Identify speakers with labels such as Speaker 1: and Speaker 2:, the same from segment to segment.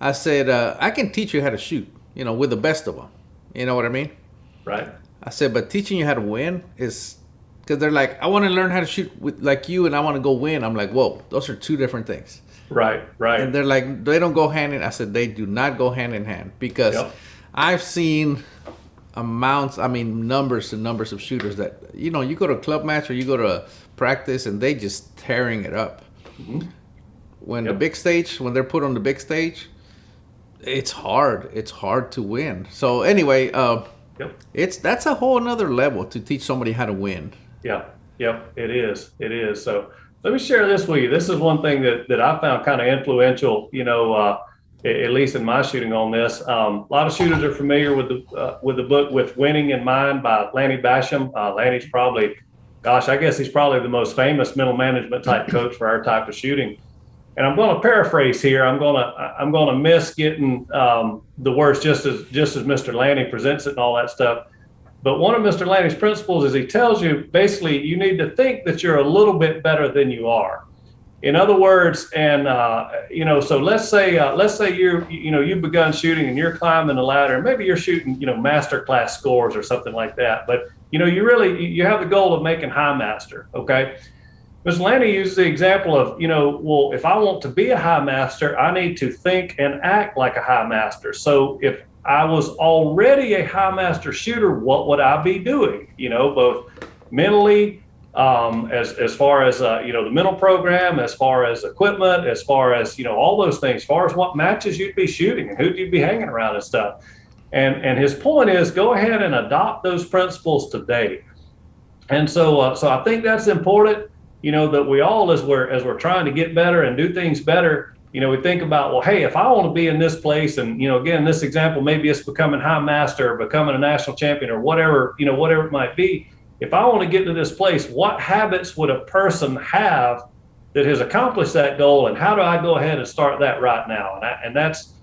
Speaker 1: I said, I can teach you how to shoot, with the best of them. You know what I mean?
Speaker 2: Right.
Speaker 1: I said, but teaching you how to win is because they're like, I want to learn how to shoot with like you, and I want to go win. I'm like, whoa, those are two different things.
Speaker 2: Right.
Speaker 1: And
Speaker 2: Right.
Speaker 1: they're like, they don't go hand in. I said, they do not go hand in hand because
Speaker 2: Yep.
Speaker 1: I've seen numbers and numbers of shooters that you go to a club match or you go to a practice and they just tearing it up.
Speaker 2: Hmm.
Speaker 1: When the
Speaker 2: Yep.
Speaker 1: big stage, when they're put on the big stage, it's hard. It's hard to win. So anyway,
Speaker 2: Yep.
Speaker 1: that's a whole another level to teach somebody how to win.
Speaker 2: Yeah, yep, it is. It is. So let me share this with you. This is one thing that I found kind of influential, at least in my shooting on this. A lot of shooters are familiar with the book With Winning in Mind by Lanny Basham. Lanny's probably, gosh, I guess he's probably the most famous mental management type coach for our type of shooting. And I'm going to paraphrase here. I'm going to miss getting the words just as Mr. Lanny presents it and all that stuff. But one of Mr. Lanny's principles is he tells you basically you need to think that you're a little bit better than you are. In other words, and so let's say you've begun shooting and you're climbing the ladder, and maybe you're shooting master class scores or something like that. But you have the goal of making high master. Okay. Mr. Lanny uses the example of, well, if I want to be a high master, I need to think and act like a high master. So if I was already a high master shooter, what would I be doing? Both mentally, as far as the mental program, as far as equipment, as far as all those things, as far as what matches you'd be shooting and who you'd be hanging around and stuff. And his point is, go ahead and adopt those principles today. And so I think that's important. That we all, as we're trying to get better and do things better, we think about, well, hey, if I want to be in this place, and again, this example, maybe it's becoming high master or becoming a national champion or whatever it might be. If I want to get to this place, what habits would a person have that has accomplished that goal, and how do I go ahead and start that right now? And that's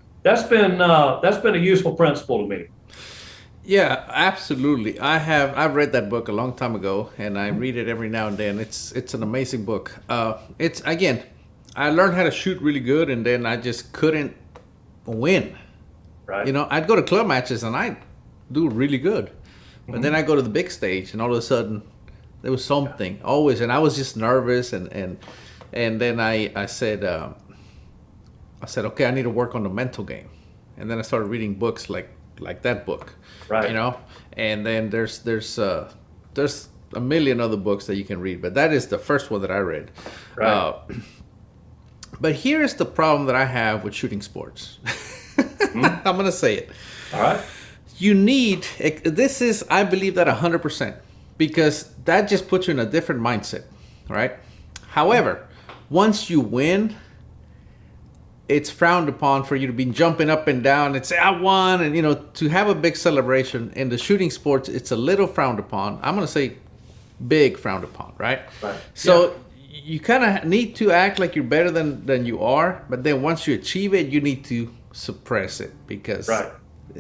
Speaker 2: been a useful principle to me.
Speaker 1: Yeah, absolutely. I've read that book a long time ago, and I read it every now and then. It's an amazing book. It's again, I learned how to shoot really good, and then I just couldn't win.
Speaker 2: Right.
Speaker 1: I'd go to club matches and I'd do really good, but then
Speaker 2: Mm-hmm.
Speaker 1: I go to the big stage, and all of a sudden, there was something always, and I was just nervous, and then I said, okay, I need to work on the mental game, and then I started reading books like that book,
Speaker 2: Right.
Speaker 1: and then there's a million other books that you can read, but that is the first one that I read.
Speaker 2: Right.
Speaker 1: But here's the problem that I have with shooting sports.
Speaker 2: Mm-hmm.
Speaker 1: I'm gonna say it.
Speaker 2: All right.
Speaker 1: You need this is I believe that 100% because that just puts you in a different mindset, right? However, once you win, it's frowned upon for you to be jumping up and down and say I won, and to have a big celebration. In the shooting sports, it's a little frowned upon. I'm gonna say big frowned upon, right?
Speaker 2: Right.
Speaker 1: So you kind of need to act like you're better than you are, but then once you achieve it, you need to suppress it because.
Speaker 2: Right.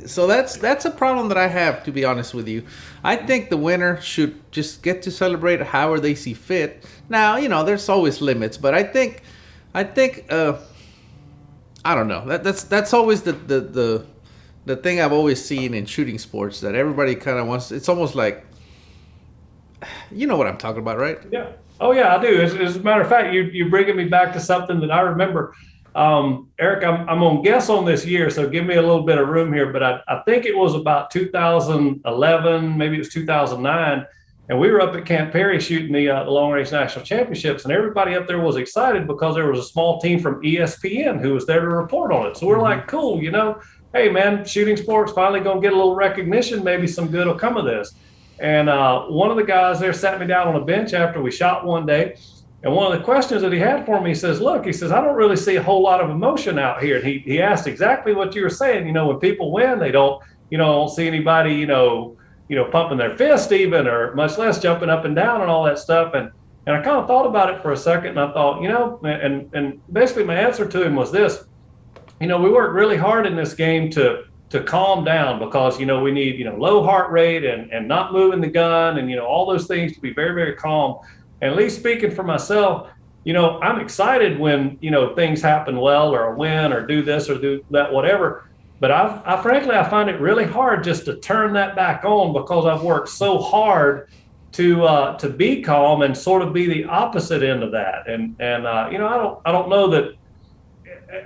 Speaker 1: So that's a problem that I have, to be honest with you. I think the winner should just get to celebrate however they see fit. Now, there's always limits, but I think I don't know. That's always the thing I've always seen in shooting sports, that everybody kind of wants. It's almost like, you know what I'm talking about, right?
Speaker 2: Yeah. Oh yeah, I do. As a matter of fact, you bringing me back to something that I remember. Erik, I'm gonna guess on this year, so give me a little bit of room here. But I think it was about 2011, maybe it was 2009, and we were up at Camp Perry shooting the long range national championships, and everybody up there was excited because there was a small team from ESPN who was there to report on it. So we're like, cool, hey man, shooting sports finally gonna get a little recognition. Maybe some good will come of this. And one of the guys there sat me down on a bench after we shot one day. And one of the questions that he had for me, he says, I don't really see a whole lot of emotion out here. And he asked exactly what you were saying. When people win, they don't see anybody, pumping their fist even, or much less jumping up and down and all that stuff. And I kind of thought about it for a second, and I thought, and basically my answer to him was this. We worked really hard in this game to calm down because, we need, low heart rate and not moving the gun and, all those things to be very, very calm. And at least speaking for myself, I'm excited when, things happen well, or a win, or do this or do that, whatever. But I frankly, I find it really hard just to turn that back on, because I've worked so hard to be calm and sort of be the opposite end of that. And I don't know that.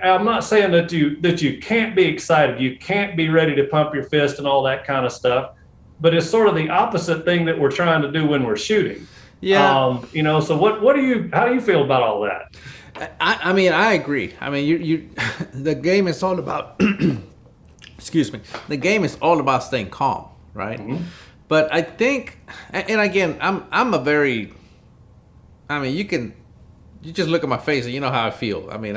Speaker 2: I'm not saying that you can't be excited, you can't be ready to pump your fist and all that kind of stuff, but it's sort of the opposite thing that we're trying to do when we're shooting.
Speaker 1: Yeah.
Speaker 2: So how do you feel about all that?
Speaker 1: I mean, I agree. I mean, you the game is all about excuse me. The game is all about staying calm, right?
Speaker 2: Mm-hmm.
Speaker 1: But I think, and again, I'm a very, I mean, you just look at my face and you know how I feel. I mean,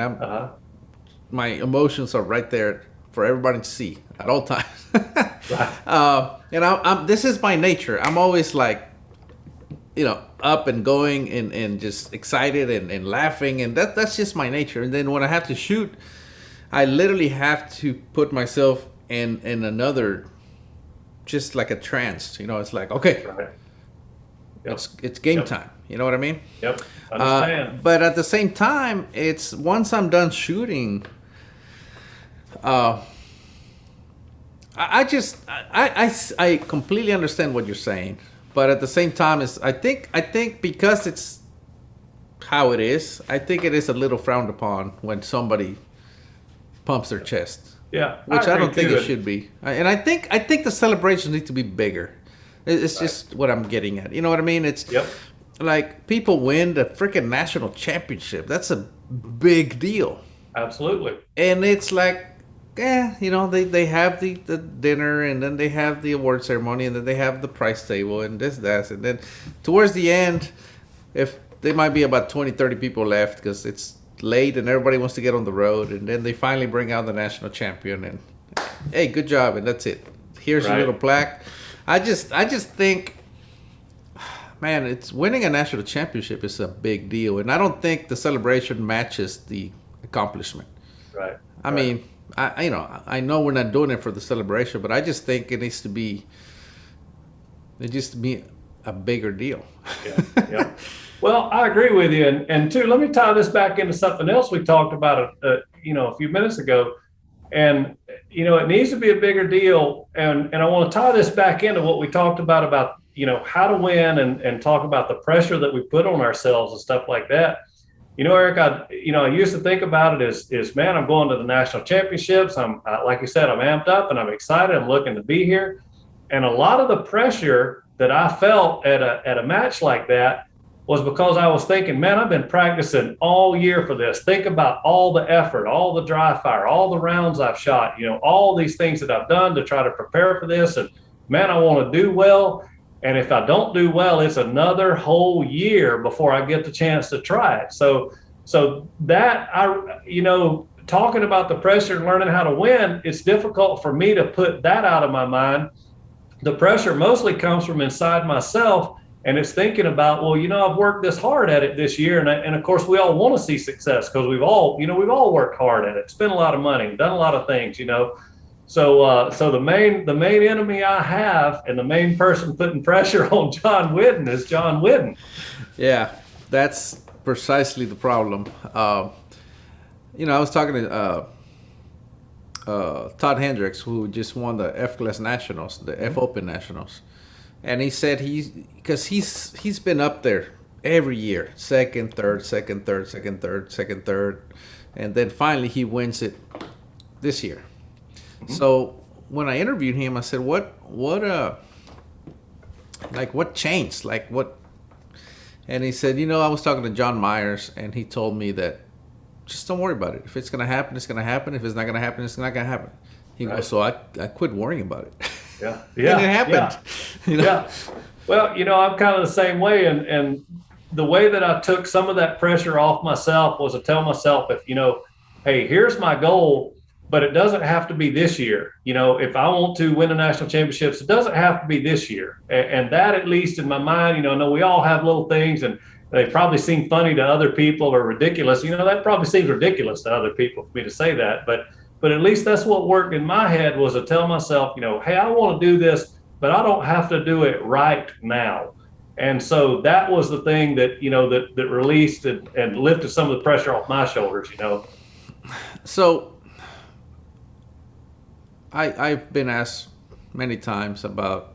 Speaker 1: my emotions are right there for everybody to see at all times.
Speaker 2: Right.
Speaker 1: And this is my nature. I'm always like, up and going and just excited and laughing, and that's just my nature. And then when I have to shoot, I literally have to put myself in another, just like a trance. It's like, okay,
Speaker 2: Right. Yep.
Speaker 1: it's game
Speaker 2: Yep.
Speaker 1: time. You know what I mean?
Speaker 2: Yep. Understand.
Speaker 1: But at the same time, it's once I'm done shooting, I completely understand what you're saying, but at the same time, I think because it's how it is, I think it is a little frowned upon when somebody pumps their chest.
Speaker 2: Yeah.
Speaker 1: Which I don't think
Speaker 2: too.
Speaker 1: it should be. And I think the celebrations need to be bigger. It's just what I'm getting at. You know what I mean? It's
Speaker 2: Yep.
Speaker 1: like people win the freaking national championship. That's a big deal.
Speaker 2: Absolutely.
Speaker 1: And it's like, they have the dinner, and then they have the award ceremony, and then they have the prize table and that. And then towards the end, if there might be about 20, 30 people left because it's late and everybody wants to get on the road, and then they finally bring out the national champion and, hey, good job, and that's it. Here's your
Speaker 2: Right.
Speaker 1: little plaque. I just think, man, it's winning a national championship is a big deal, and I don't think the celebration matches the accomplishment.
Speaker 2: Right.
Speaker 1: I mean, I know we're not doing it for the celebration, but I just think it needs to be a bigger deal.
Speaker 2: Yeah. Yeah. Well, I agree with you. And two, let me tie this back into something else we talked about, a few minutes ago. And, it needs to be a bigger deal. And I want to tie this back into what we talked about, how to win, and talk about the pressure that we put on ourselves and stuff like that. Erik, I used to think about it as, man, I'm going to the national championships. I'm, like you said, I'm amped up and I'm excited. I'm looking to be here. And a lot of the pressure that I felt at a match like that was because I was thinking, man, I've been practicing all year for this. Think about all the effort, all the dry fire, all the rounds I've shot, all these things that I've done to try to prepare for this. And man, I want to do well. And if I don't do well, it's another whole year before I get the chance to try it. So that talking about the pressure and learning how to win, it's difficult for me to put that out of my mind. The pressure mostly comes from inside myself, and it's thinking about, well, I've worked this hard at it this year, and of course we all want to see success because we've all worked hard at it, spent a lot of money, done a lot of things, So the main enemy I have, and the main person putting pressure on John Whidden, is John Whidden.
Speaker 1: Yeah, that's precisely the problem. I was talking to Todd Hendricks, who just won the F-Class Nationals, the F Open Nationals, and he said because he's been up there every year, second, third, and then finally he wins it this year. So when I interviewed him, I said, what changed? Like what? And he said, I was talking to John Myers, and he told me that just don't worry about it. If it's going to happen, it's going to happen. If it's not going to happen, it's not going to happen. He goes, so I quit worrying about it.
Speaker 2: Yeah.
Speaker 1: And it happened.
Speaker 2: Yeah. Yeah. Well, I'm kind of the same way. And the way that I took some of that pressure off myself was to tell myself, hey, here's my goal, but it doesn't have to be this year. If I want to win the national championships, it doesn't have to be this year. And that, at least in my mind, I know we all have little things, and they probably seem funny to other people or ridiculous. That probably seems ridiculous to other people for me to say that. But at least that's what worked in my head, was to tell myself, hey, I want to do this, but I don't have to do it right now. And so that was the thing that, that released and lifted some of the pressure off my shoulders.
Speaker 1: So I've been asked many times about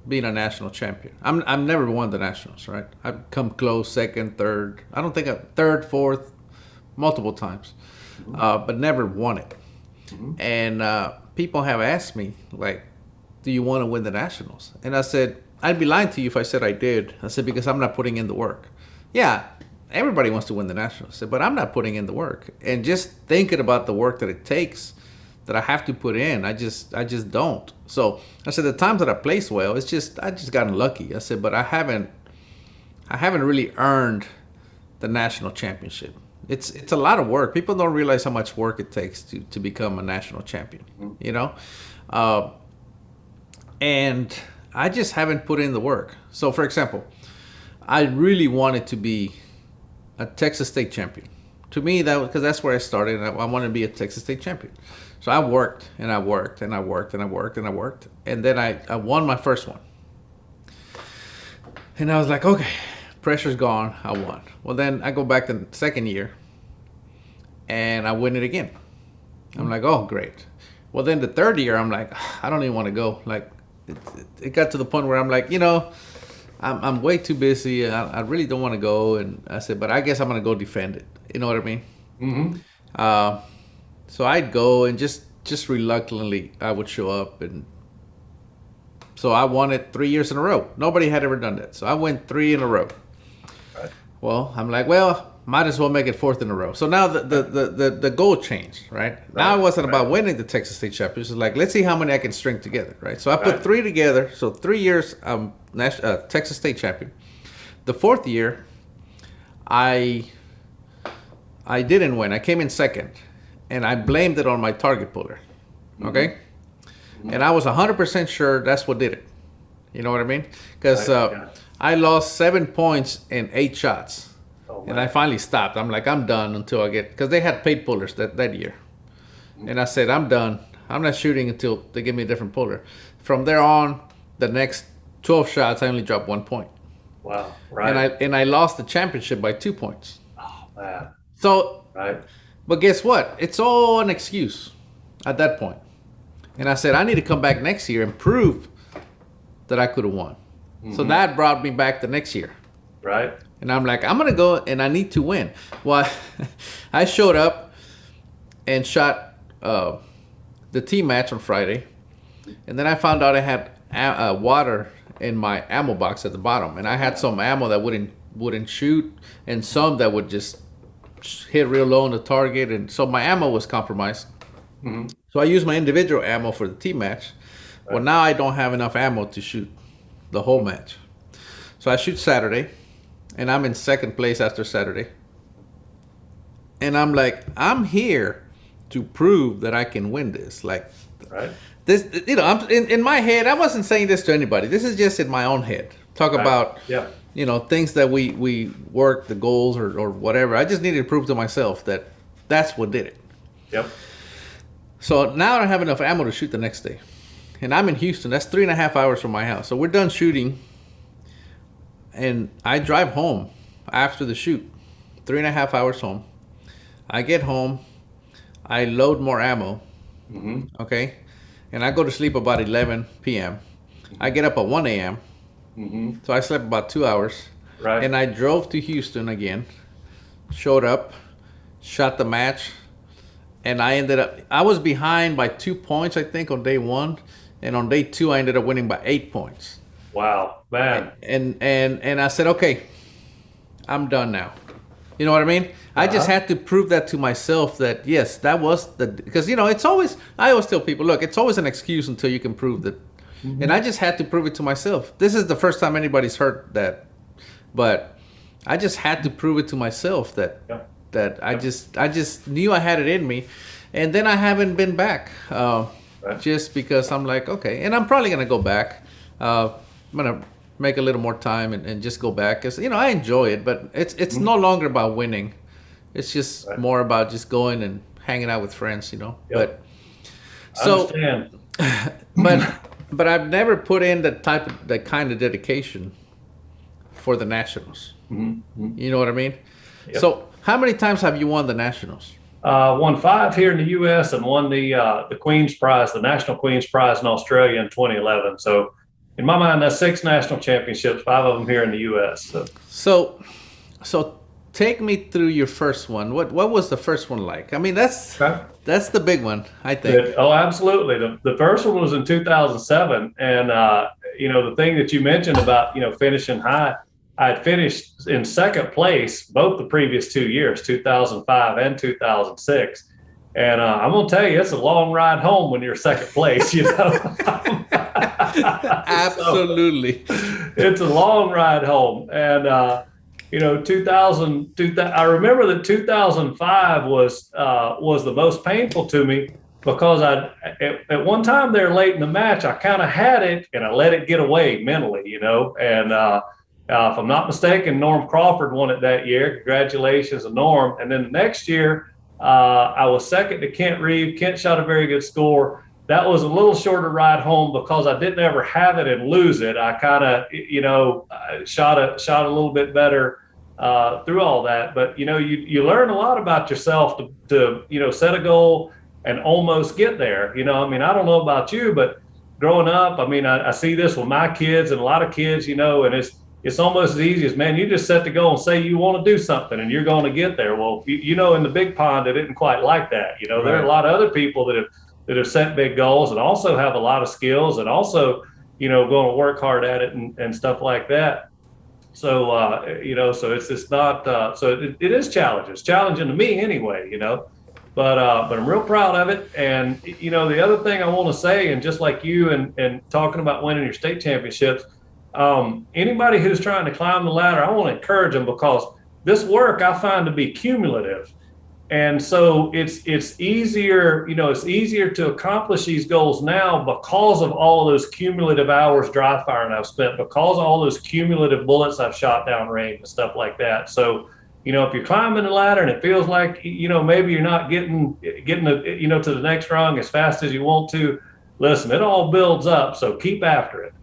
Speaker 1: being a national champion. I've never won the nationals, right? I've come close, second, third. I don't think third, fourth, multiple times, but never won it. And people have asked me, like, do you want to win the nationals? And I said, I'd be lying to you if I said I did. I said, because I'm not putting in the work. Yeah, everybody wants to win the nationals, but I'm not putting in the work. And just thinking about the work that it takes, that I have to put in, I just don't. So I said, the times that I place well, I just gotten lucky. I said, but I haven't really earned the national championship. It's a lot of work. People don't realize how much work it takes to become a national champion, and I just haven't put in the work. So, for example, I really wanted to be a Texas State champion. To me, because that's where I started, and I wanted to be a Texas State champion. So I worked and I worked and I worked and I worked and I worked, and then I won my first one. And I was like, okay, pressure's gone. I won. Well, then I go back the second year, and I win it again. I'm like, oh, great. Well, then the third year, I'm like, I don't even want to go. Like, it got to the point where I'm like, I'm way too busy. I really don't want to go. And I said, but I guess I'm going to go defend it. You know what I mean? Mm-hmm. So I'd go, and just reluctantly, I would show up. And so I won it 3 years in a row. Nobody had ever done that. So I went 3 in a row. Right. Well, I'm like, might as well make it 4th in a row. So now the goal changed, right? Now it wasn't about winning the Texas State Championship. It was like, let's see how many I can string together, right? So I put 3 together. So 3 years, Texas State champion. The 4th year, I didn't win. I came in second, and I blamed it on my target puller, okay? Mm-hmm. And I was 100% sure that's what did it. You know what I mean? Because I lost 7 points in 8 shots. And I finally stopped. I'm like, I'm done until I get, because they had paid pullers that year. And I said, I'm done. I'm not shooting until they give me a different puller. From there on, the next 12 shots, I only dropped 1 point.
Speaker 2: Wow. Right.
Speaker 1: And I lost the championship by 2 points.
Speaker 2: Oh, man.
Speaker 1: So,
Speaker 2: right.
Speaker 1: But guess what? It's all an excuse at that point. And I said, I need to come back next year and prove that I could have won. Mm-hmm. So that brought me back the next year.
Speaker 2: Right.
Speaker 1: And I'm like, I'm going to go and I need to win. Well, I showed up and shot the team match on Friday. And then I found out I had water in my ammo box at the bottom. And I had some ammo that wouldn't shoot, and some that would just hit real low on the target. And so my ammo was compromised. Mm-hmm. So I used my individual ammo for the team match. Right. Well, now I don't have enough ammo to shoot the whole match. So I shoot Saturday. And I'm in second place after Saturday. And I'm like, I'm here to prove that I can win this. Like, right. This, I'm in my head. I wasn't saying this to anybody. This is just in my own head. Talk about, things that we work, the goals or whatever. I just needed to prove to myself that that's what did it. Yep. So now I don't have enough ammo to shoot the next day. And I'm in Houston. That's 3.5 hours from my house. So we're done shooting. And I drive home after the shoot, 3.5 hours home. I get home, I load more ammo, okay? And I go to sleep about 11 p.m. I get up at 1 a.m., so I slept about 2 hours. Right. And I drove to Houston again, showed up, shot the match, and I was behind by 2 points, I think, on day 1. And on day 2, I ended up winning by 8 points.
Speaker 2: Wow, man.
Speaker 1: And I said, okay, I'm done now. You know what I mean? I just had to prove that to myself that, yes, that was because, I always tell people, look, it's always an excuse until you can prove that. Mm-hmm. And I just had to prove it to myself. This is the first time anybody's heard that. But I just had to prove it to myself that I just knew I had it in me. And then I haven't been back just because I'm like, okay. And I'm probably going to go back. I'm going to make a little more time and just go back. Because, I enjoy it, but it's no longer about winning. It's just more about just going and hanging out with friends, Yep. But so, I understand. but I've never put in that kind of dedication for the nationals.
Speaker 2: Mm-hmm.
Speaker 1: You know what I mean?
Speaker 2: Yep.
Speaker 1: So how many times have you won the nationals?
Speaker 2: Won 5 here in the U.S. and won the Queen's Prize, the National Queen's Prize in Australia in 2011. So in my mind, that's 6 national championships, 5 of them here in the U.S.
Speaker 1: So take me through your first one. What was the first one like? I mean, that's the big one, I think.
Speaker 2: Oh, absolutely. The first one was in 2007, and the thing that you mentioned about finishing high, I had finished in second place both the previous 2 years, 2005 and 2006. And I'm going to tell you, it's a long ride home when you're second place,
Speaker 1: Absolutely.
Speaker 2: So, it's a long ride home. And, 2000, I remember that 2005 was the most painful to me because at one time there late in the match, I kind of had it and I let it get away mentally, and if I'm not mistaken, Norm Crawford won it that year. Congratulations to Norm. And then the next year, I was second to Kent Reeve. Kent shot a very good score. That was a little shorter ride home because I didn't ever have it and lose it. I kind of, shot a little bit better through all that. But, you learn a lot about yourself to set a goal and almost get there. I don't know about you, but growing up, I see this with my kids and a lot of kids, and it's almost as easy as, man, you just set the goal and say you want to do something and you're going to get there. Well, in the big pond, it didn't quite like that. Right. There are a lot of other people that have set big goals and also have a lot of skills and also, going to work hard at it and stuff like that. So, so it's just not, it is challenging. It's challenging to me anyway, but I'm real proud of it. And, the other thing I want to say, and just like you and talking about winning your state championships, anybody who's trying to climb the ladder, I want to encourage them because this work I find to be cumulative. And so it's easier, it's easier to accomplish these goals now because of all of those cumulative hours dry firing I've spent, because of all those cumulative bullets I've shot down range and stuff like that. So, if you're climbing the ladder and it feels like, maybe you're not getting to the next rung as fast as you want to, listen, it all builds up. So keep after it.